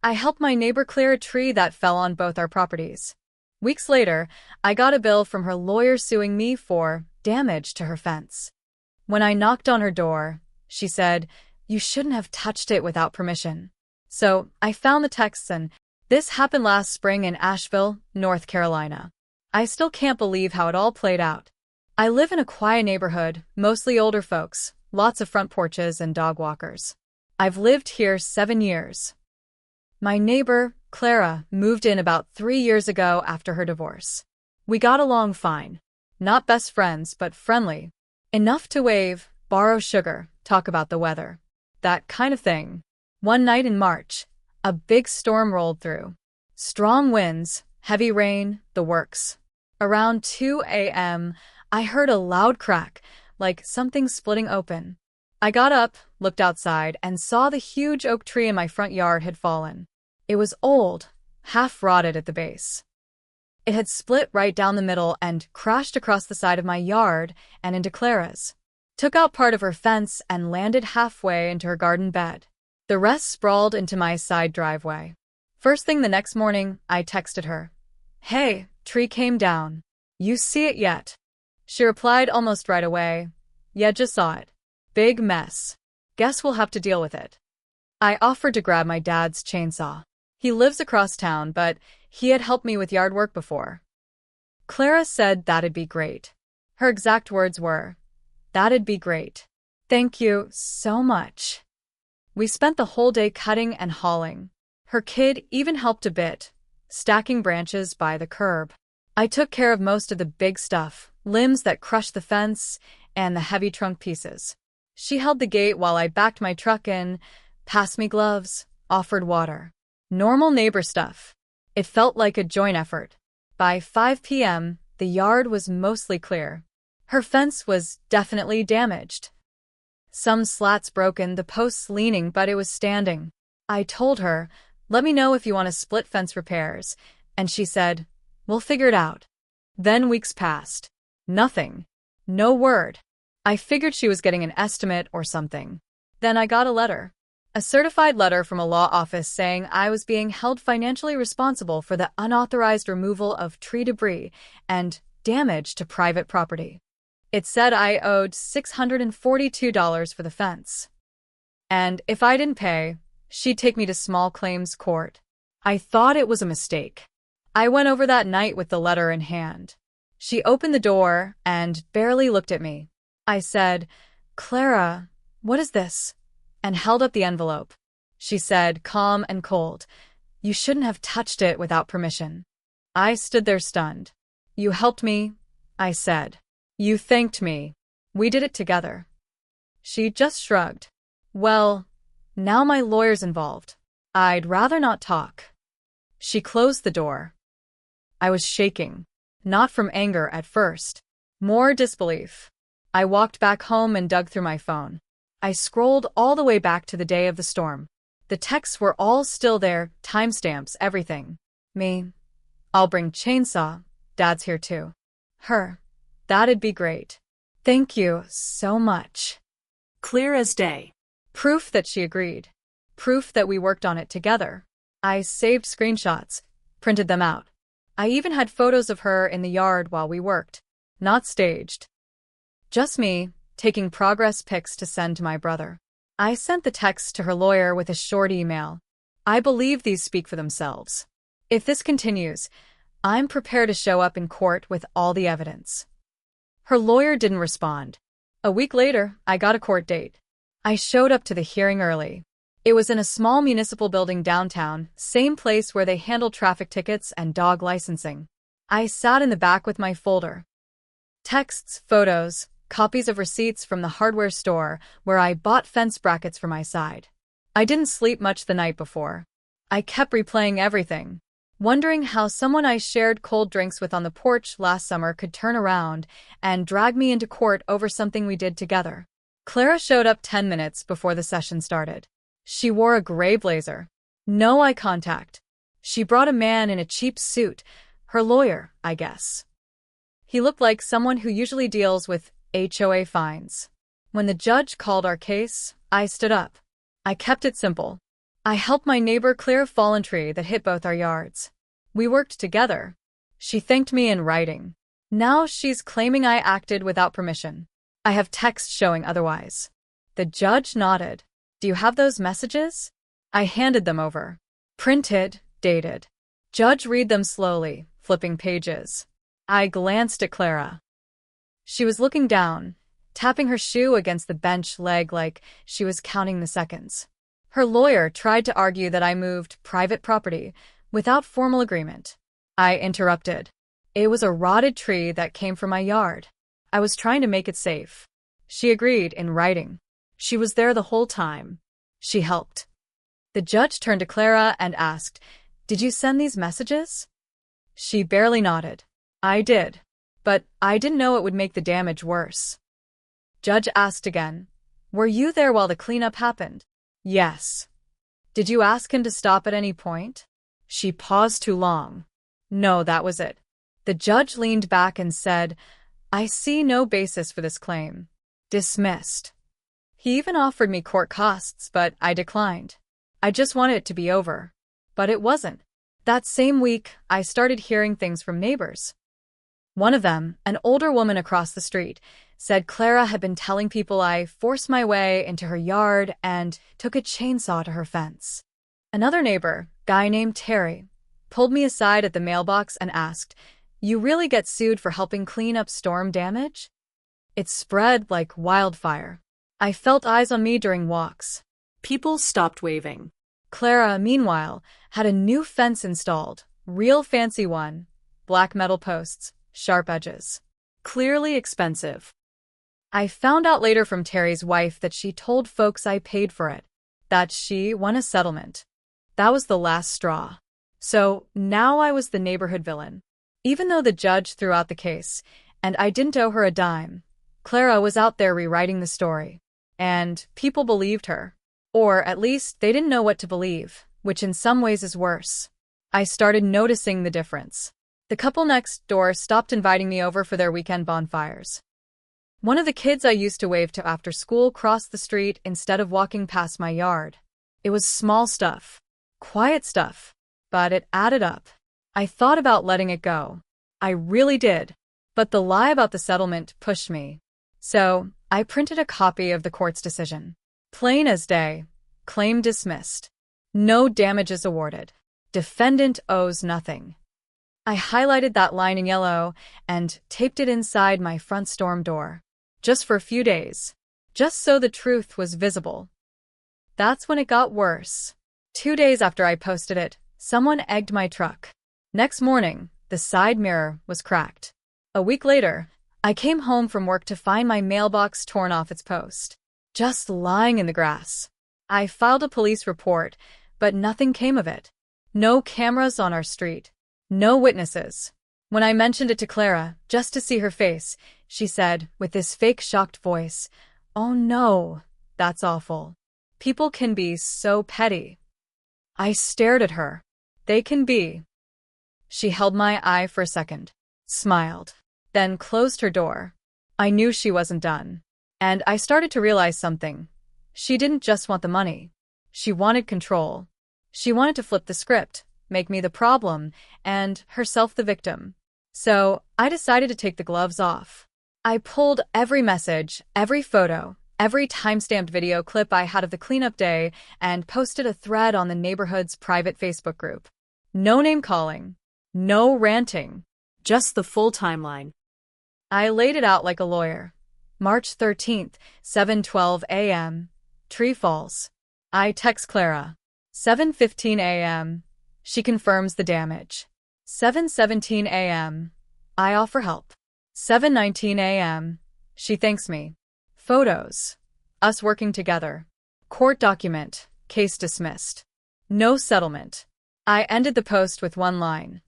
I helped my neighbor clear a tree that fell on both our properties. Weeks later, I got a bill from her lawyer suing me for damage to her fence. When I knocked on her door, she said, "You shouldn't have touched it without permission." So I found the texts, and this happened last spring in Asheville, North Carolina. I still can't believe how it all played out. I live in a quiet neighborhood, mostly older folks, lots of front porches and dog walkers. I've lived here 7 years. My neighbor, Clara, moved in about 3 years ago after her divorce. We got along fine. Not best friends, but friendly. Enough to wave, borrow sugar, talk about the weather. That kind of thing. One night in March, a big storm rolled through. Strong winds, heavy rain, the works. Around 2 a.m., I heard a loud crack, like something splitting open. I got up, looked outside, and saw the huge oak tree in my front yard had fallen. It was old, half rotted at the base. It had split right down the middle and crashed across the side of my yard and into Clara's. Took out part of her fence and landed halfway into her garden bed. The rest sprawled into my side driveway. First thing the next morning, I texted her. "Hey, tree came down. You see it yet?" She replied almost right away. "Yeah, just saw it. Big mess. Guess we'll have to deal with it." I offered to grab my dad's chainsaw. He lives across town, but he had helped me with yard work before. Clara said that'd be great. Her exact words were, "That'd be great. Thank you so much." We spent the whole day cutting and hauling. Her kid even helped a bit, stacking branches by the curb. I took care of most of the big stuff, limbs that crushed the fence, and the heavy trunk pieces. She held the gate while I backed my truck in, passed me gloves, offered water. Normal neighbor stuff. It felt like a joint effort. By 5 p.m., the yard was mostly clear. Her fence was definitely damaged. Some slats broken, the posts leaning, but it was standing. I told her, "Let me know if you want to split fence repairs," and she said, "We'll figure it out." Then weeks passed. Nothing. No word. I figured she was getting an estimate or something. Then I got a letter. A certified letter from a law office saying I was being held financially responsible for the unauthorized removal of tree debris and damage to private property. It said I owed $642 for the fence. And if I didn't pay, she'd take me to small claims court. I thought it was a mistake. I went over that night with the letter in hand. She opened the door and barely looked at me. I said, "Clara, what is this?" and held up the envelope. She said, calm and cold, "You shouldn't have touched it without permission." I stood there stunned. "You helped me," I said. "You thanked me. We did it together." She just shrugged. "Well, now my lawyer's involved. I'd rather not talk." She closed the door. I was shaking. Not from anger at first. More disbelief. I walked back home and dug through my phone. I scrolled all the way back to the day of the storm. The texts were all still there, timestamps, everything. Me. "I'll bring chainsaw. Dad's here too." Her. "That'd be great. Thank you so much." Clear as day. Proof that she agreed. Proof that we worked on it together. I saved screenshots, printed them out. I even had photos of her in the yard while we worked. Not staged. Just me, taking progress pics to send to my brother. I sent the texts to her lawyer with a short email. I believe these speak for themselves. If this continues, I'm prepared to show up in court with all the evidence. Her lawyer didn't respond. A week later, I got a court date. I showed up to the hearing early. It was in a small municipal building downtown, same place where they handle traffic tickets and dog licensing. I sat in the back with my folder. Texts, photos, copies of receipts from the hardware store where I bought fence brackets for my side. I didn't sleep much the night before. I kept replaying everything, wondering how someone I shared cold drinks with on the porch last summer could turn around and drag me into court over something we did together. Clara showed up 10 minutes before the session started. She wore a gray blazer. No eye contact. She brought a man in a cheap suit, her lawyer, I guess. He looked like someone who usually deals with HOA fines. When the judge called our case, I stood up. I kept it simple. I helped my neighbor clear a fallen tree that hit both our yards. We worked together. She thanked me in writing. Now she's claiming I acted without permission. I have texts showing otherwise. The judge nodded. Do you have those messages? I handed them over. Printed, dated. Judge read them slowly, flipping pages. I glanced at Clara. She was looking down, tapping her shoe against the bench leg like she was counting the seconds. Her lawyer tried to argue that I moved private property without formal agreement. I interrupted. It was a rotted tree that came from my yard. I was trying to make it safe. She agreed in writing. She was there the whole time. She helped. The judge turned to Clara and asked, "Did you send these messages?" She barely nodded. I did. But I didn't know it would make the damage worse. Judge asked again, "Were you there while the cleanup happened?" Yes. Did you ask him to stop at any point? She paused too long. No, that was it. The judge leaned back and said, "I see no basis for this claim." Dismissed. He even offered me court costs, but I declined. I just wanted it to be over. But it wasn't. That same week, I started hearing things from neighbors. One of them, an older woman across the street, said Clara had been telling people I forced my way into her yard and took a chainsaw to her fence. Another neighbor, guy named Terry, pulled me aside at the mailbox and asked, "You really get sued for helping clean up storm damage?" It spread like wildfire. I felt eyes on me during walks. People stopped waving. Clara, meanwhile, had a new fence installed, real fancy one, black metal posts, sharp edges. Clearly expensive. I found out later from Terry's wife that she told folks I paid for it, that she won a settlement. That was the last straw. So now I was the neighborhood villain. Even though the judge threw out the case, and I didn't owe her a dime, Clara was out there rewriting the story. And people believed her. Or at least they didn't know what to believe, which in some ways is worse. I started noticing the difference. The couple next door stopped inviting me over for their weekend bonfires. One of the kids I used to wave to after school crossed the street instead of walking past my yard. It was small stuff. Quiet stuff. But it added up. I thought about letting it go. I really did. But the lie about the settlement pushed me. So, I printed a copy of the court's decision. Plain as day. Claim dismissed. No damages awarded. Defendant owes nothing. I highlighted that line in yellow and taped it inside my front storm door. Just for a few days. Just so the truth was visible. That's when it got worse. 2 days after I posted it, someone egged my truck. Next morning, the side mirror was cracked. A week later, I came home from work to find my mailbox torn off its post. Just lying in the grass. I filed a police report, but nothing came of it. No cameras on our street. No witnesses. When I mentioned it to Clara, just to see her face, she said, with this fake shocked voice, "Oh no, that's awful. People can be so petty." I stared at her. They can be. She held my eye for a second, smiled, then closed her door. I knew she wasn't done. And I started to realize something. She didn't just want the money. She wanted control. She wanted to flip the script, make me the problem, and herself the victim. So, I decided to take the gloves off. I pulled every message, every photo, every time-stamped video clip I had of the cleanup day and posted a thread on the neighborhood's private Facebook group. No name-calling. No ranting. Just the full timeline. I laid it out like a lawyer. March 13th, 7:12 a.m. Tree falls. I text Clara. 7:15 a.m. She confirms the damage. 7:17 a.m. I offer help. 7:19 a.m. She thanks me. Photos. Us working together. Court document. Case dismissed. No settlement. I ended the post with one line.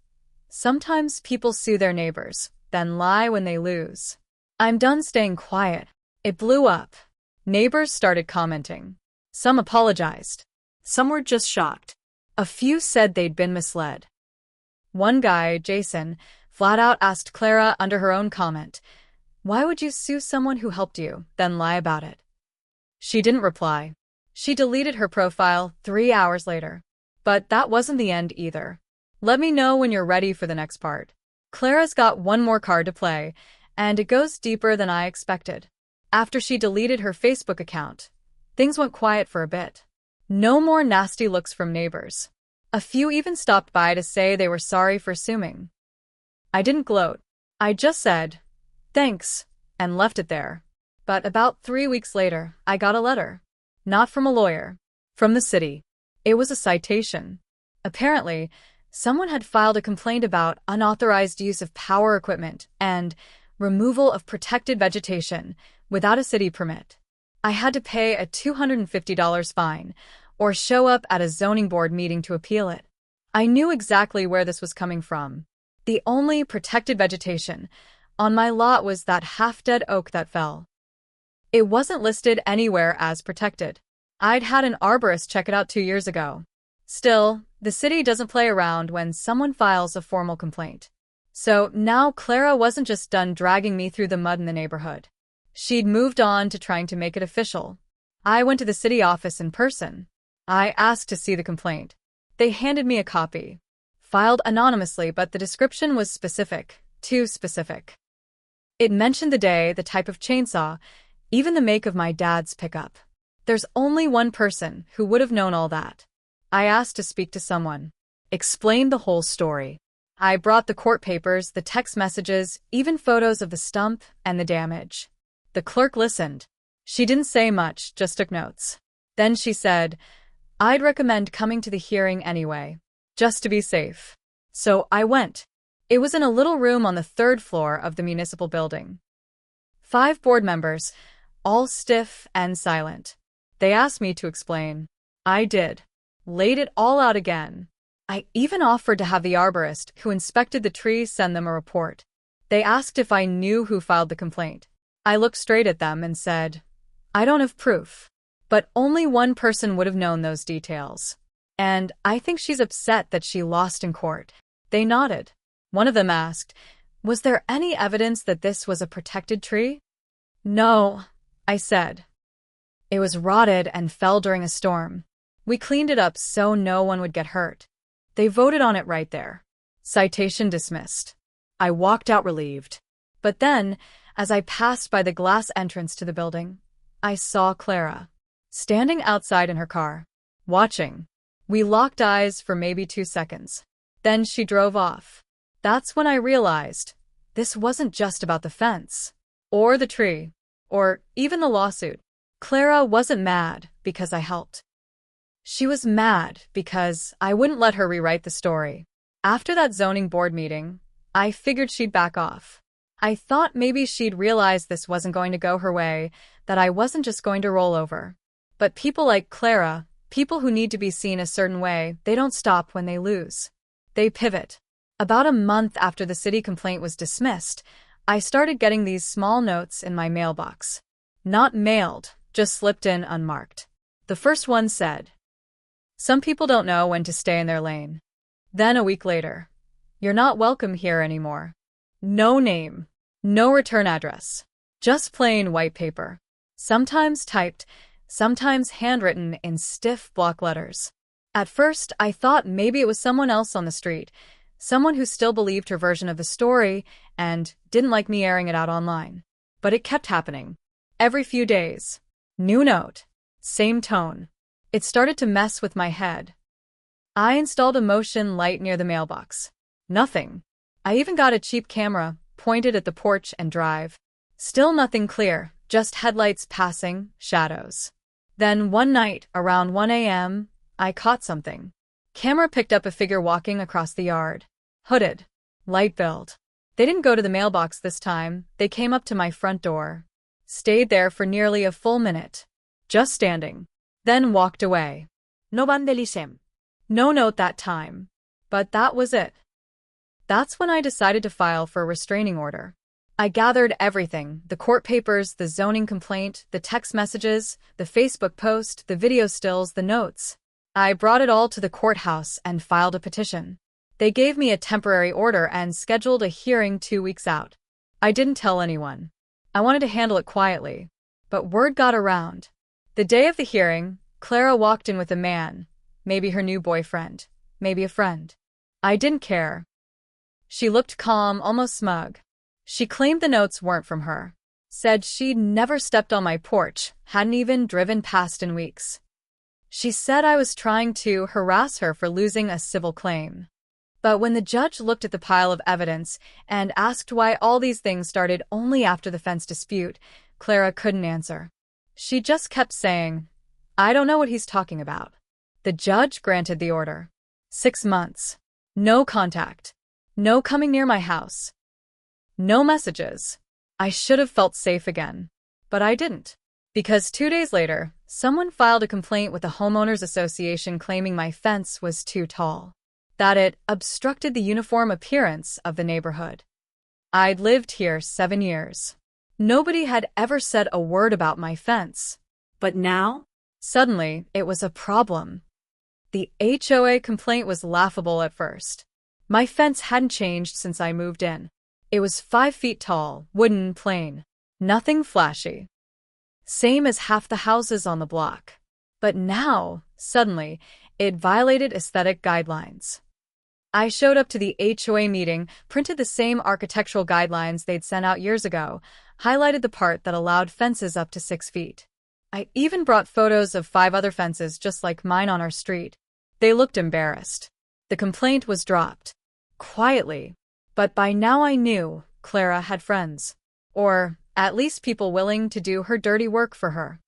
Sometimes people sue their neighbors, then lie when they lose. I'm done staying quiet. It blew up. Neighbors started commenting. Some apologized. Some were just shocked. A few said they'd been misled. One guy, Jason, flat out asked Clara under her own comment, "Why would you sue someone who helped you, then lie about it?" She didn't reply. She deleted her profile 3 hours later. But that wasn't the end either. Let me know when you're ready for the next part. Clara's got one more card to play, and it goes deeper than I expected. After she deleted her Facebook account, things went quiet for a bit. No more nasty looks from neighbors. A few even stopped by to say they were sorry for Suing. I didn't gloat. I just said, thanks, and left it there. But about 3 weeks later, I got a letter. Not from a lawyer. From the city. It was a citation. Apparently, someone had filed a complaint about unauthorized use of power equipment and removal of protected vegetation without a city permit. I had to pay a $250 fine or show up at a zoning board meeting to appeal it. I knew exactly where this was coming from. The only protected vegetation on my lot was that half-dead oak that fell. It wasn't listed anywhere as protected. I'd had an arborist check it out 2 years ago. Still, the city doesn't play around when someone files a formal complaint. So now Clara wasn't just done dragging me through the mud in the neighborhood. She'd moved on to trying to make it official. I went to the city office in person. I asked to see the complaint. They handed me a copy. Filed anonymously, but the description was specific. Too specific. It mentioned the day, the type of chainsaw, even the make of my dad's pickup. There's only one person who would have known all that. I asked to speak to someone. Explained the whole story. I brought the court papers, the text messages, even photos of the stump and the damage. The clerk listened. She didn't say much, just took notes. Then she said, I'd recommend coming to the hearing anyway, just to be safe. So I went. It was in a little room on the 3rd floor of the municipal building. 5 board members, all stiff and silent. They asked me to explain. I did. Laid it all out again. I even offered to have the arborist who inspected the tree send them a report. They asked if I knew who filed the complaint. I looked straight at them and said, I don't have proof. But only one person would have known those details. And I think she's upset that she lost in court. They nodded. One of them asked, was there any evidence that this was a protected tree? No, I said. It was rotted and fell during a storm. We cleaned it up so no one would get hurt. They voted on it right there. Citation dismissed. I walked out relieved. But then, as I passed by the glass entrance to the building, I saw Clara, standing outside in her car, watching. We locked eyes for maybe 2 seconds. Then she drove off. That's when I realized this wasn't just about the fence, or the tree, or even the lawsuit. Clara wasn't mad because I helped. She was mad because I wouldn't let her rewrite the story. After that zoning board meeting, I figured she'd back off. I thought maybe she'd realize this wasn't going to go her way, that I wasn't just going to roll over. But people like Clara, people who need to be seen a certain way, they don't stop when they lose. They pivot. About a month after the city complaint was dismissed, I started getting these small notes in my mailbox. Not mailed, just slipped in unmarked. The first one said, some people don't know when to stay in their lane. Then a week later, you're not welcome here anymore. No name, no return address, just plain white paper. Sometimes typed, sometimes handwritten in stiff block letters. At first, I thought maybe it was someone else on the street, someone who still believed her version of the story and didn't like me airing it out online. But it kept happening. Every few days. New note. Same tone. It started to mess with my head. I installed a motion light near the mailbox. Nothing. I even got a cheap camera, pointed at the porch and drive. Still nothing clear, just headlights passing, shadows. Then one night, around 1 a.m., I caught something. Camera picked up a figure walking across the yard. Hooded. Light build. They didn't go to the mailbox this time, they came up to my front door. Stayed there for nearly a full minute. Just standing. Then walked away. No vandalism. No note that time. But that was it. That's when I decided to file for a restraining order. I gathered everything, the court papers, the zoning complaint, the text messages, the Facebook post, the video stills, the notes. I brought it all to the courthouse and filed a petition. They gave me a temporary order and scheduled a hearing 2 weeks out. I didn't tell anyone. I wanted to handle it quietly. But word got around. The day of the hearing, Clara walked in with a man, maybe her new boyfriend, maybe a friend. I didn't care. She looked calm, almost smug. She claimed the notes weren't from her. Said she'd never stepped on my porch, hadn't even driven past in weeks. She said I was trying to harass her for losing a civil claim. But when the judge looked at the pile of evidence and asked why all these things started only after the fence dispute, Clara couldn't answer. She just kept saying, "I don't know what he's talking about." The judge granted the order. 6 months. No contact. No coming near my house. No messages. I should have felt safe again. But I didn't. Because 2 days later, someone filed a complaint with the homeowners association claiming my fence was too tall. That it obstructed the uniform appearance of the neighborhood. I'd lived here 7 years. Nobody had ever said a word about my fence. But now? Suddenly, it was a problem. The HOA complaint was laughable at first. My fence hadn't changed since I moved in. It was 5 feet tall, wooden, plain. Nothing flashy. Same as half the houses on the block. But now, suddenly, it violated aesthetic guidelines. I showed up to the HOA meeting, printed the same architectural guidelines they'd sent out years ago, highlighted the part that allowed fences up to 6 feet. I even brought photos of 5 other fences just like mine on our street. They looked embarrassed. The complaint was dropped. Quietly. But by now I knew Clara had friends. Or at least people willing to do her dirty work for her.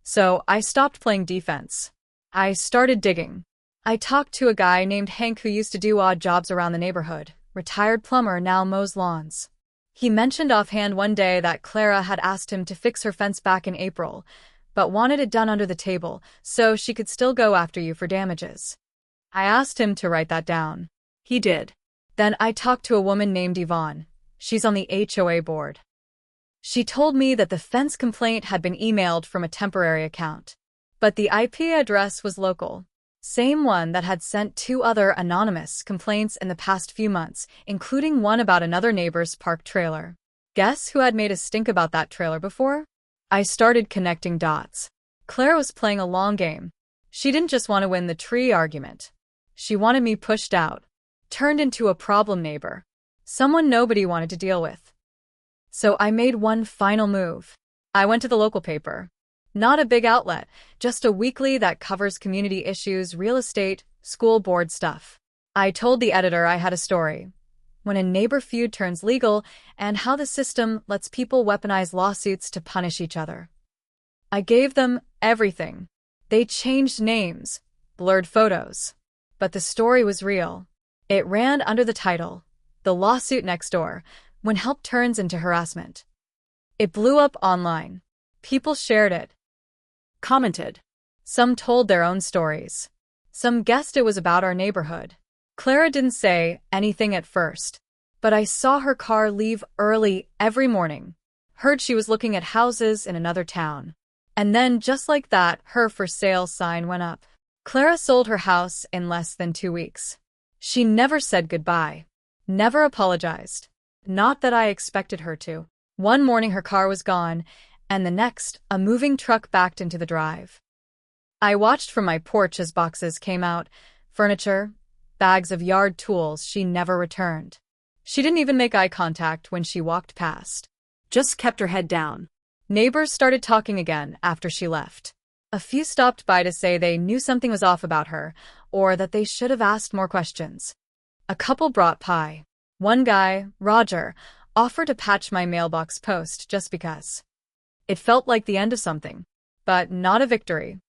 So I stopped playing defense. I started digging. I talked to a guy named Hank who used to do odd jobs around the neighborhood, retired plumber, now mows lawns. He mentioned offhand one day that Clara had asked him to fix her fence back in April, but wanted it done under the table so she could still go after you for damages. I asked him to write that down. He did. Then I talked to a woman named Yvonne. She's on the HOA board. She told me that the fence complaint had been emailed from a temporary account, but the IP address was local. Same one that had sent 2 other anonymous complaints in the past few months, including one about another neighbor's parked trailer. Guess who had made a stink about that trailer before? I started connecting dots. Claire was playing a long game. She didn't just want to win the tree argument. She wanted me pushed out, turned into a problem neighbor, someone nobody wanted to deal with. So I made one final move. I went to the local paper. Not a big outlet, just a weekly that covers community issues, real estate, school board stuff. I told the editor I had a story. When a neighbor feud turns legal and how the system lets people weaponize lawsuits to punish each other. I gave them everything. They changed names, blurred photos. But the story was real. It ran under the title, "The Lawsuit Next Door, When Help Turns into Harassment." It blew up online. People shared it. Commented. Some told their own stories. Some guessed it was about our neighborhood. Clara didn't say anything at first, but I saw her car leave early every morning. Heard she was looking at houses in another town. And then, just like that, her for sale sign went up. Clara sold her house in less than 2 weeks. She never said goodbye. Never apologized. Not that I expected her to. One morning her car was gone, and the next, a moving truck backed into the drive. I watched from my porch as boxes came out, furniture, bags of yard tools she never returned. She didn't even make eye contact when she walked past. Just kept her head down. Neighbors started talking again after she left. A few stopped by to say they knew something was off about her, or that they should have asked more questions. A couple brought pie. One guy, Roger, offered to patch my mailbox post just because. It felt like the end of something, but not a victory.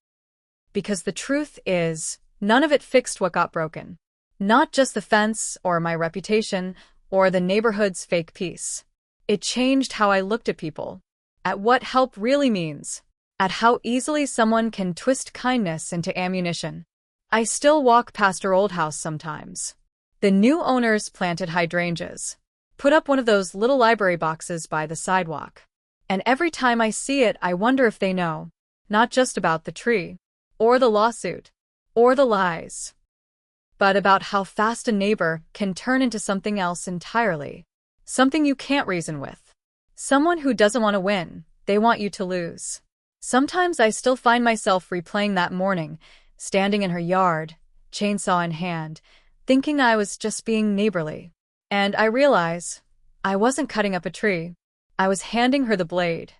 Because the truth is, none of it fixed what got broken. Not just the fence, or my reputation, or the neighborhood's fake peace. It changed how I looked at people, at what help really means, at how easily someone can twist kindness into ammunition. I still walk past her old house sometimes. The new owners planted hydrangeas, put up one of those little library boxes by the sidewalk. And every time I see it, I wonder if they know, not just about the tree, or the lawsuit, or the lies, but about how fast a neighbor can turn into something else entirely. Something you can't reason with. Someone who doesn't want to win, they want you to lose. Sometimes I still find myself replaying that morning, standing in her yard, chainsaw in hand, thinking I was just being neighborly. And I realize I wasn't cutting up a tree. I was handing her the blade.